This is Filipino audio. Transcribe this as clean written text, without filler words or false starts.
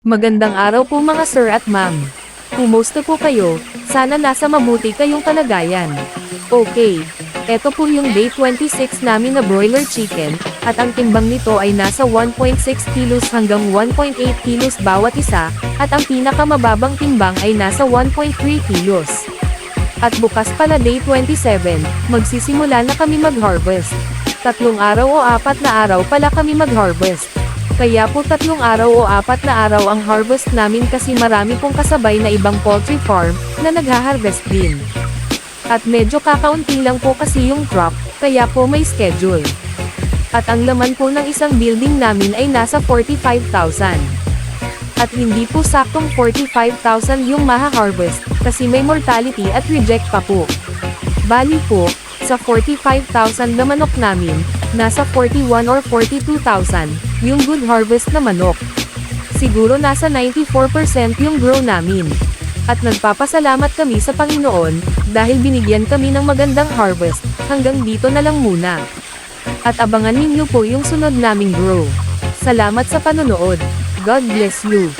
Magandang araw po mga sir at ma'am. Kumusta po kayo? Sana nasa mabuti kayong kalagayan. Okay, eto po yung day 26 namin na broiler chicken, at ang timbang nito ay nasa 1.6 kilos hanggang 1.8 kilos bawat isa, at ang pinakamababang timbang ay nasa 1.3 kilos. At bukas pala day 27, magsisimula na kami mag-harvest. 3 araw o 4 na araw pala kami mag-harvest. Kaya po 3 araw o 4 na araw ang harvest namin kasi marami pong kasabay na ibang poultry farm na nagha-harvest din. At medyo kakaunti lang po kasi yung crop, kaya po may schedule. At ang laman po ng isang building namin ay nasa 45,000. At hindi po saktong 45,000 yung maha-harvest, kasi may mortality at reject pa po. Bali po, sa 45,000 na manok namin, nasa 41 or 42,000, yung good harvest na manok. Siguro nasa 94% yung grow namin. At nagpapasalamat kami sa Panginoon, dahil binigyan kami ng magandang harvest, hanggang dito na lang muna. At abangan ninyo po yung sunod naming grow. Salamat sa panonood. God bless you.